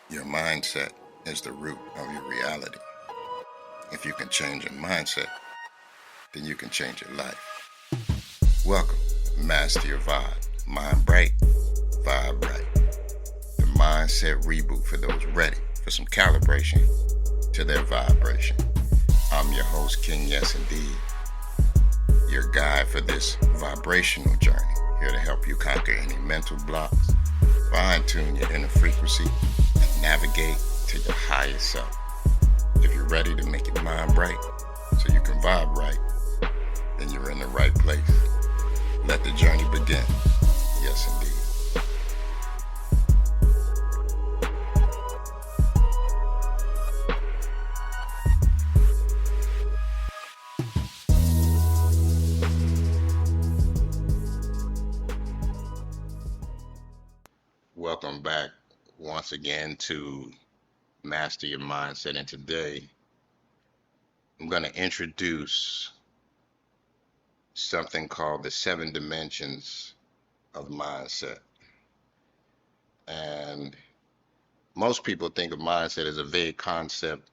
Your mindset is the root of your reality. If you can change your mindset, then you can change your life. Welcome, Master Your Vibe. Mind bright, vibe right. The mindset reboot for those ready for some calibration to their vibration. I'm your host, King Yes Indeed, your guide for this vibrational journey, here to help you conquer any mental blocks, fine-tune your inner frequency, and navigate to your higher self. If you're ready to make your mind bright so you can vibe right, then you're in the right place. Let the journey begin. Yes, indeed. Welcome back once again to Master Your Mindset. And today I'm going to introduce something called the 7 dimensions of mindset. And most people think of mindset as a vague concept,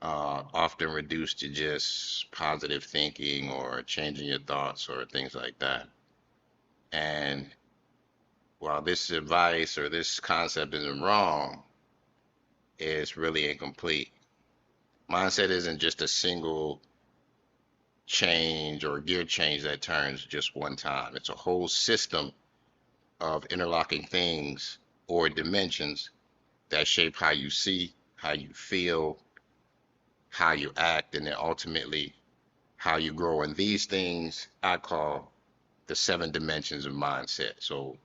often reduced to just positive thinking or changing your thoughts or things like that. And while this advice or this concept isn't wrong, it's really incomplete. Mindset isn't just a single change or gear change that turns just one time. It's a whole system of interlocking things or dimensions that shape how you see, how you feel, how you act, and then ultimately how you grow. And these things I call the 7 dimensions of mindset. So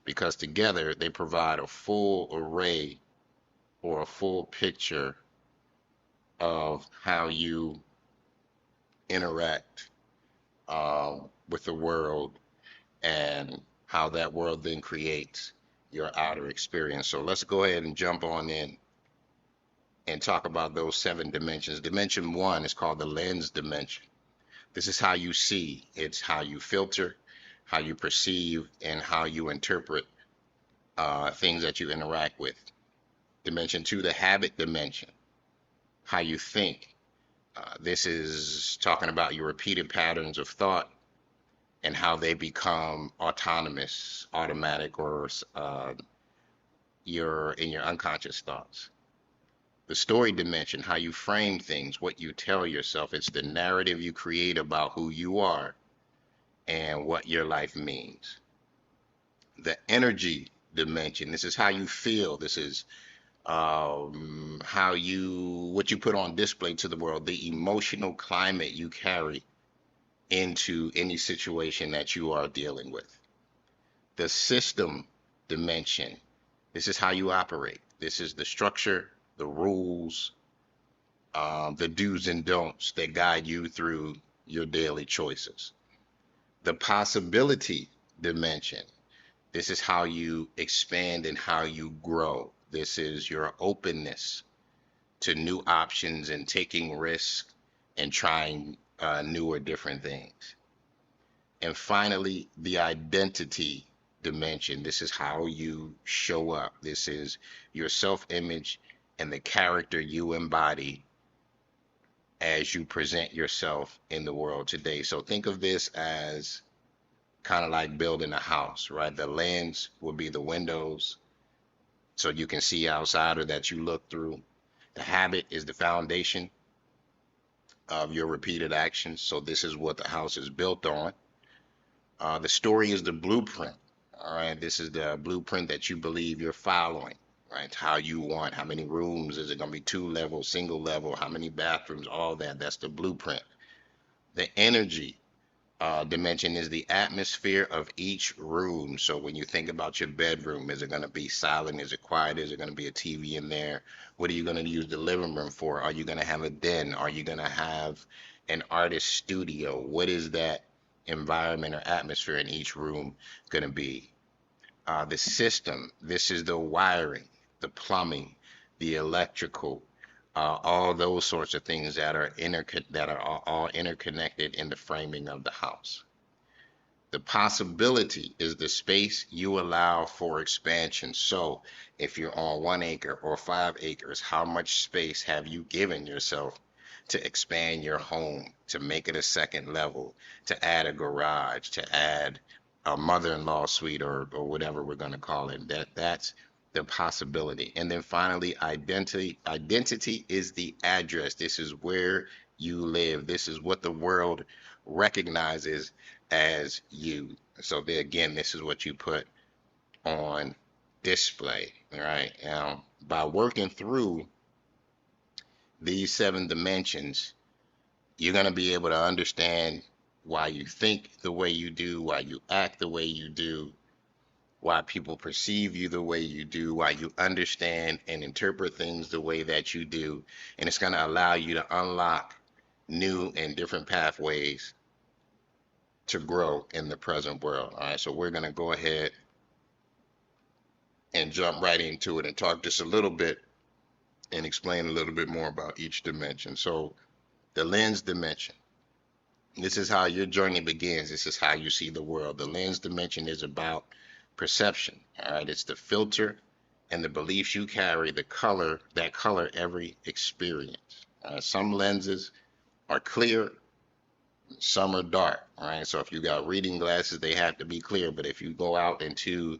because together they provide a full array or a full picture of how you interact with the world and how that world then creates your outer experience. So let's go ahead and jump on in and talk about those 7 dimensions. Dimension 1 is called the lens dimension. This is how you see. It's how you filter, how you perceive, and how you interpret things that you interact with. Dimension 2, the habit dimension, how you think. This is talking about your repeated patterns of thought and how they become autonomous, automatic, or in your unconscious thoughts. The story dimension, how you frame things, what you tell yourself. It's the narrative you create about who you are and what your life means. The energy dimension, this is how you feel. This is what you put on display to the world, the emotional climate you carry into any situation that you are dealing with. The system dimension, this is how you operate. This is the structure, the rules, the do's and don'ts that guide you through your daily choices. The possibility dimension, this is how you expand and how you grow. This is your openness to new options and taking risks and trying new or different things. And finally, the identity dimension. This is how you show up. This is your self-image and the character you embody as you present yourself in the world today. So think of this as kind of like building a house, right? The lens will be the windows so you can see outside or that you look through. The habit is the foundation of your repeated actions. So this is what the house is built on. The story is the blueprint. All right. This is the blueprint that you believe you're following, right? How you want, how many rooms, is it going to be 2 levels, single level, how many bathrooms, all that. That's the blueprint. The energy dimension is the atmosphere of each room. So when you think about your bedroom, is it going to be silent? Is it quiet? Is it going to be a TV in there? What are you going to use the living room for? Are you going to have a den? Are you going to have an artist studio? What is that environment or atmosphere in each room going to be? The system, this is the wiring, the plumbing, the electrical, all those sorts of things that are all interconnected in the framing of the house. The possibility is the space you allow for expansion. So if you're on 1 acre or 5 acres, how much space have you given yourself to expand your home, to make it a second level, to add a garage, to add a mother-in-law suite, or whatever we're going to call it. That's the possibility. And then finally, identity. Identity is the address. This is where you live. This is what the world recognizes as you. So there again, this is what you put on display, right? Now, by working through these 7 dimensions, you're going to be able to understand why you think the way you do, why you act the way you do, why people perceive you the way you do, why you understand and interpret things the way that you do. And it's going to allow you to unlock new and different pathways to grow in the present world. All right, so we're going to go ahead and jump right into it and talk just a little bit and explain a little bit more about each dimension. So the lens dimension, this is how your journey begins. This is how you see the world. The lens dimension is about perception. All right, it's the filter and the beliefs you carry, the color that color every experience. Some lenses are clear, some are dark. All right, so if you got reading glasses, they have to be clear. But if you go out into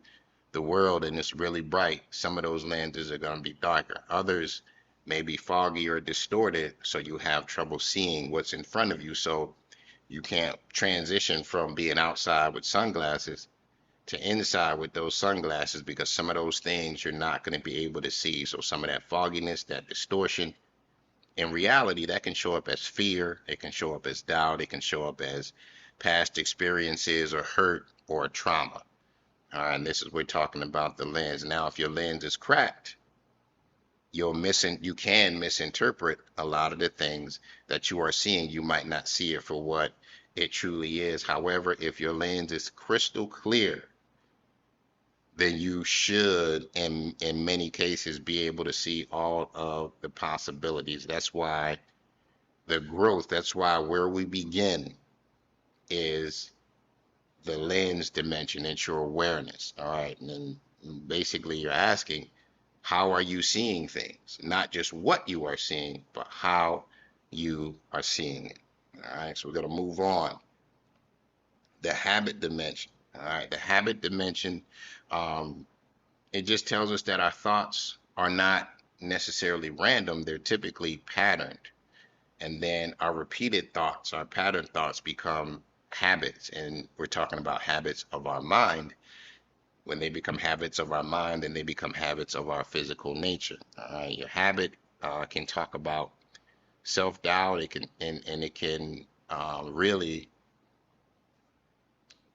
the world and it's really bright, some of those lenses are going to be darker. Others may be foggy or distorted, so you have trouble seeing what's in front of you. So you can't transition from being outside with sunglasses to inside with those sunglasses, because some of those things you're not going to be able to see. So some of that fogginess, that distortion, in reality, that can show up as fear, it can show up as doubt, it can show up as past experiences or hurt or trauma. All right, and this is we're talking about the lens. Now, if your lens is cracked, you can misinterpret a lot of the things that you are seeing. You might not see it for what it truly is. However, if your lens is crystal clear, then you should, in many cases, be able to see all of the possibilities. That's why the growth, that's why where we begin is the lens dimension. It's your awareness. All right. And then basically you're asking, how are you seeing things? Not just what you are seeing, but how you are seeing it. All right. So we're going to move on. The habit dimension. All right. The habit dimension, it just tells us that our thoughts are not necessarily random. They're typically patterned. And then our repeated thoughts, our pattern thoughts, become habits. And we're talking about habits of our mind. When they become habits of our mind, then they become habits of our physical nature. Your habit can talk about self-doubt. It can and it can really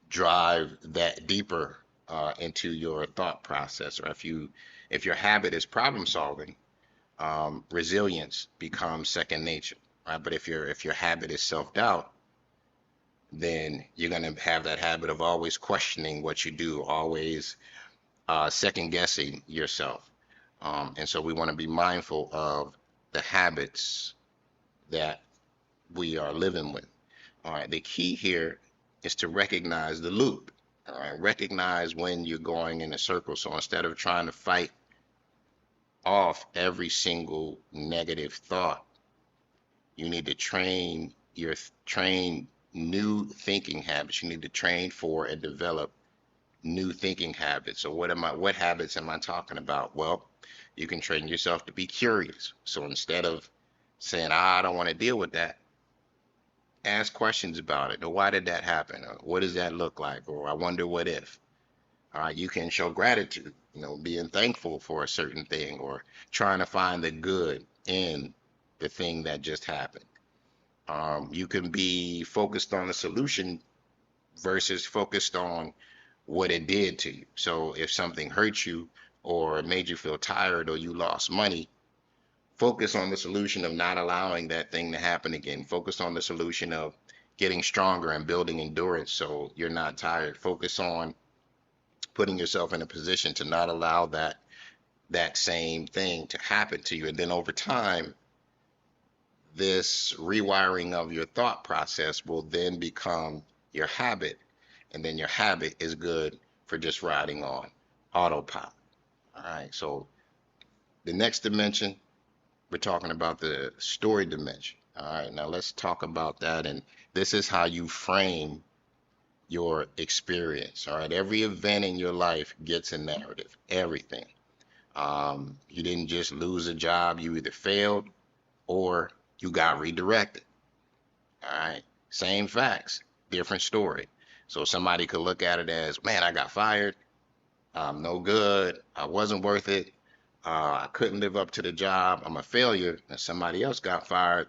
drive that deeper into your thought process. Or if your habit is problem solving, resilience becomes second nature. Right? But if your habit is self-doubt, then you're going to have that habit of always questioning what you do, always second guessing yourself. And so we want to be mindful of the habits that we are living with. All right, the key here is to recognize the loop. All right, recognize when you're going in a circle. So instead of trying to fight off every single negative thought, you need to train new thinking habits. You need to train for and develop new thinking habits. So what habits am I talking about? Well, you can train yourself to be curious. So instead of saying, I don't want to deal with that, ask questions about it. Or why did that happen? Or what does that look like? Or I wonder what if. You can show gratitude, being thankful for a certain thing, or trying to find the good in the thing that just happened. You can be focused on the solution versus focused on what it did to you. So if something hurt you or made you feel tired or you lost money, focus on the solution of not allowing that thing to happen again. Focus on the solution of getting stronger and building endurance so you're not tired. Focus on putting yourself in a position to not allow that same thing to happen to you. And then over time, this rewiring of your thought process will then become your habit, and then your habit is good for just riding on autopilot. All right, so the next dimension, we're talking about the story dimension. All right, now let's talk about that. And this is how you frame your experience. All right, every event in your life gets a narrative, everything. You didn't just lose a job, you either failed or you got redirected. All right, same facts, different story. So somebody could look at it as, man, I got fired. I'm no good. I wasn't worth it. I couldn't live up to the job. I'm a failure. And somebody else got fired.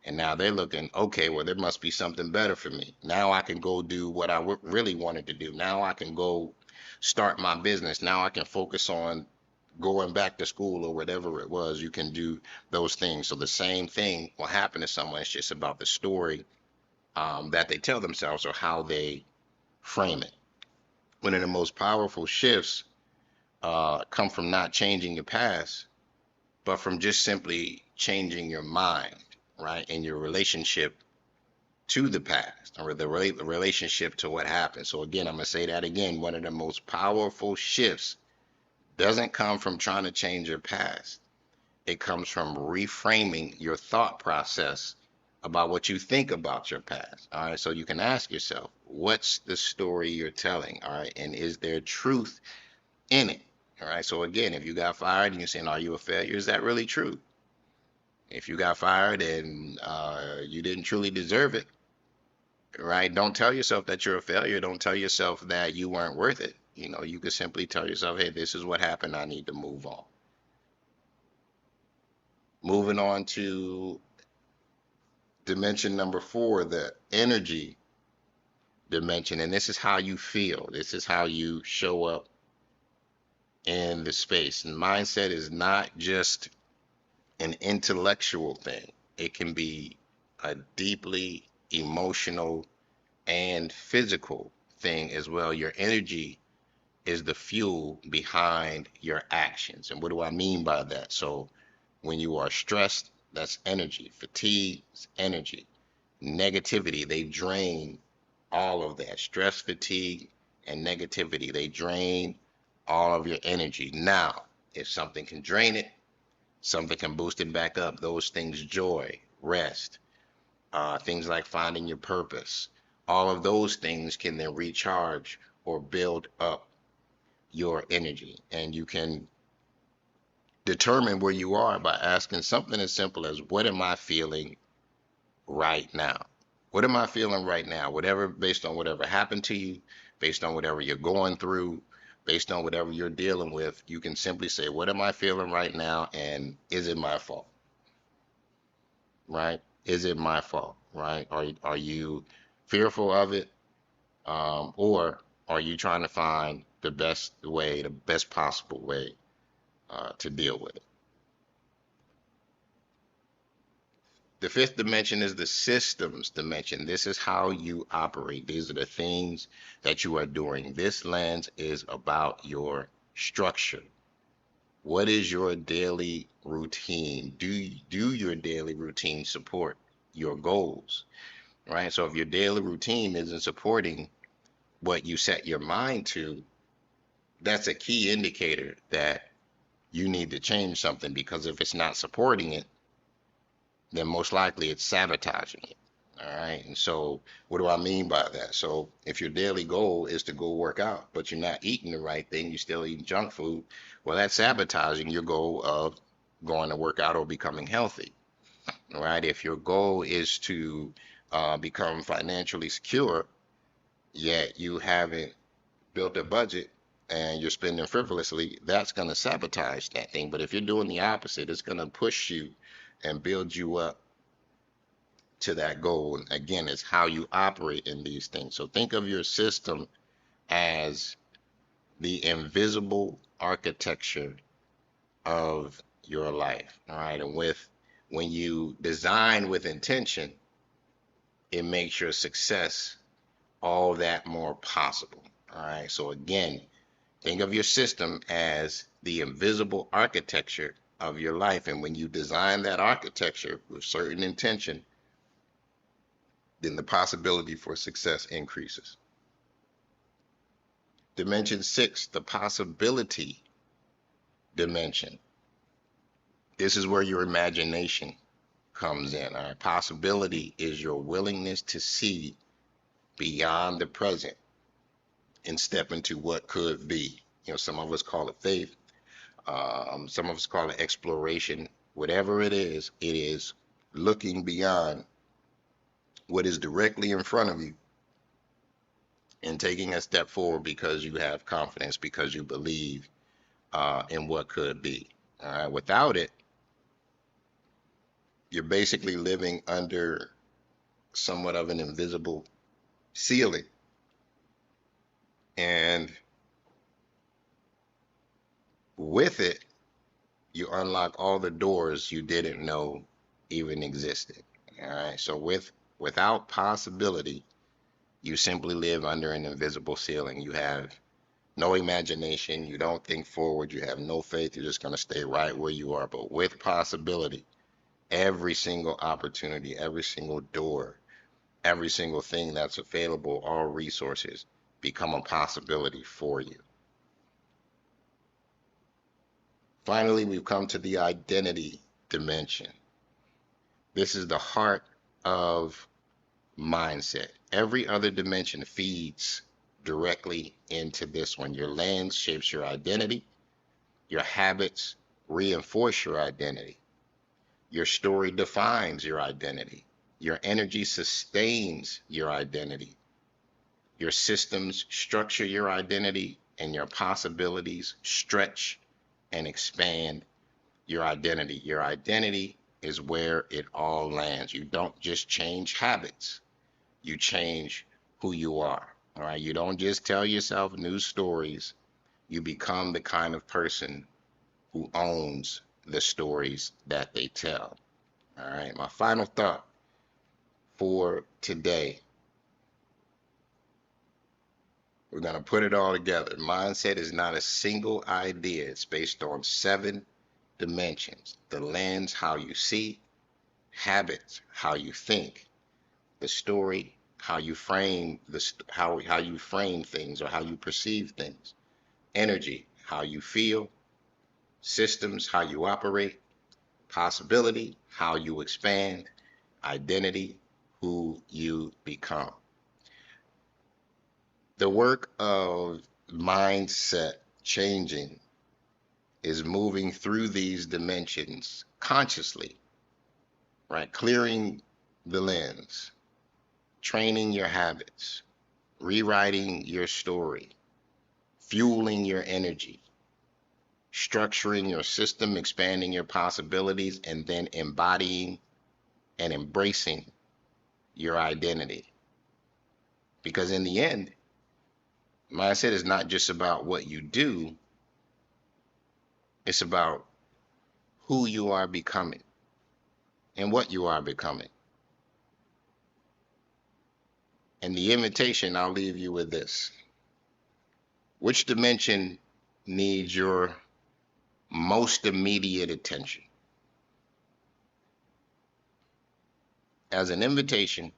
And now they're looking, okay, well, there must be something better for me. Now I can go do what I really wanted to do. Now I can go start my business. Now I can focus on going back to school or whatever it was. You can do those things. So the same thing will happen to someone. It's just about the story that they tell themselves or how they frame it. One of the most powerful shifts come from not changing your past, but from just simply changing your mind, right? And your relationship to the past or the relationship to what happened. So again, I'm going to say that again. One of the most powerful shifts doesn't come from trying to change your past. It comes from reframing your thought process about what you think about your past. All right. So you can ask yourself, what's the story you're telling? All right. And is there truth in it? All right. So again, if you got fired and you're saying, are you a failure? Is that really true? If you got fired and you didn't truly deserve it, right? Don't tell yourself that you're a failure. Don't tell yourself that you weren't worth it. You know, you could simply tell yourself, hey, this is what happened. I need to move on. Moving on to dimension number 4, the energy dimension. And this is how you feel. This is how you show up in the space. And mindset is not just an intellectual thing. It can be a deeply emotional and physical thing as well. Your energy is the fuel behind your actions. And what do I mean by that? So when you are stressed, that's energy. Fatigue is energy. Negativity, they drain all of that. Stress, fatigue, and negativity, they drain all of your energy. Now, if something can drain it, something can boost it back up. Those things, joy, rest, things like finding your purpose, all of those things can then recharge or build up your energy. And you can determine where you are by asking something as simple as, what am I feeling right now? What am I feeling right now? Whatever, based on whatever happened to you, based on whatever you're going through, based on whatever you're dealing with, you can simply say, what am I feeling right now? And is it my fault? Right? Is it my fault? Right? Are you fearful of it? Or are you trying to find the best way, the best possible way to deal with it? The fifth dimension is the systems dimension. This is how you operate. These are the things that you are doing. This lens is about your structure. What is your daily routine? Do your daily routine support your goals? Right? So if your daily routine isn't supporting what you set your mind to, that's a key indicator that you need to change something, because if it's not supporting it, then most likely it's sabotaging it. All right. And so, what do I mean by that? So, if your daily goal is to go work out, but you're not eating the right thing, you're still eating junk food, well, that's sabotaging your goal of going to work out or becoming healthy. All right. If your goal is to become financially secure, yet you haven't built a budget and you're spending frivolously, that's going to sabotage that thing. But if you're doing the opposite, it's going to push you and build you up to that goal. And again, it's how you operate in these things. So think of your system as the invisible architecture of your life. All right. And when you design with intention, it makes your success all that more possible. All right. So again, think of your system as the invisible architecture of your life. And when you design that architecture with certain intention, then the possibility for success increases. Dimension 6, the possibility dimension. This is where your imagination comes in. All right? Possibility is your willingness to see beyond the present and step into what could be. Some of us call it faith. Some of us call it exploration. Whatever it is looking beyond what is directly in front of you and taking a step forward because you have confidence, because you believe in what could be. All right? Without it, you're basically living under somewhat of an invisible ceiling. And with it, you unlock all the doors you didn't know even existed. All right. So without possibility, you simply live under an invisible ceiling. You have no imagination. You don't think forward. You have no faith. You're just going to stay right where you are. But with possibility, every single opportunity, every single door, every single thing that's available, all resources become a possibility for you. Finally, we've come to the identity dimension. This is the heart of mindset. Every other dimension feeds directly into this one. Your lens shapes your identity. Your habits reinforce your identity. Your story defines your identity. Your energy sustains your identity. Your systems structure your identity, and your possibilities stretch and expand your identity. Your identity is where it all lands. You don't just change habits, you change who you are. All right. You don't just tell yourself new stories. You become the kind of person who owns the stories that they tell. All right. My final thought for today. We're going to put it all together. Mindset is not a single idea. It's based on 7 dimensions. The lens, how you see; habits, how you think; the story, how you frame how you frame things or how you perceive things; energy, how you feel; systems, how you operate; possibility, how you expand; identity, who you become. The work of mindset changing is moving through these dimensions consciously, right? Clearing the lens, training your habits, rewriting your story, fueling your energy, structuring your system, expanding your possibilities, and then embodying and embracing your identity. Because in the end, mindset is not just about what you do, it's about who you are becoming and what you are becoming. And the invitation, I'll leave you with this. Which dimension needs your most immediate attention? As an invitation,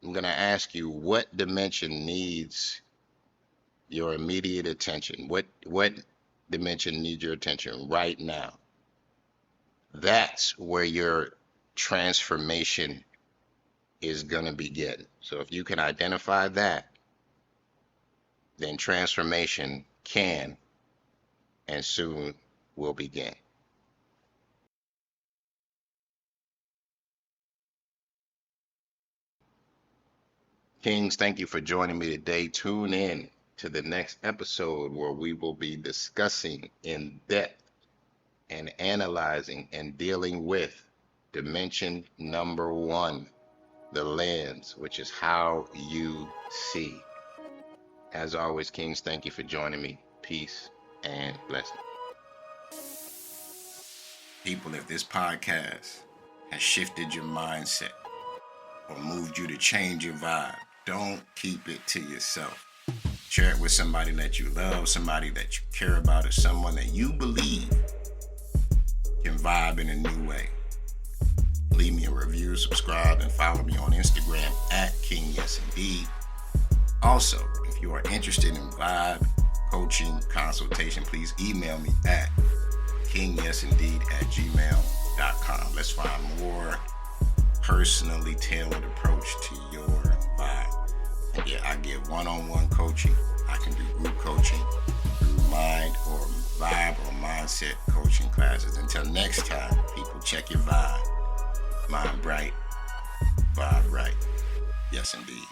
I'm going to ask you, what dimension needs your immediate attention? What dimension needs your attention right now? That's where your transformation is going to begin. So if you can identify that, then transformation can and soon will begin. Kings, thank you for joining me today. Tune in to the next episode where we will be discussing in depth and analyzing and dealing with dimension number 1, the lens, which is how you see. As always, Kings, thank you for joining me. Peace and blessing. People, if this podcast has shifted your mindset or moved you to change your vibe, don't keep it to yourself. Share it with somebody that you love, somebody that you care about, or someone that you believe can vibe in a new way. Leave me a review, subscribe, and follow me on Instagram at KingYesIndeed. Also, if you are interested in vibe coaching consultation, please email me at kingyesindeed@gmail.com. Let's find more personally tailored approach to your vibe. And yeah, I give one-on-one coaching. I can do group coaching through mind or vibe or mindset coaching classes. Until next time, people, check your vibe. Mind bright, vibe right. Yes, indeed.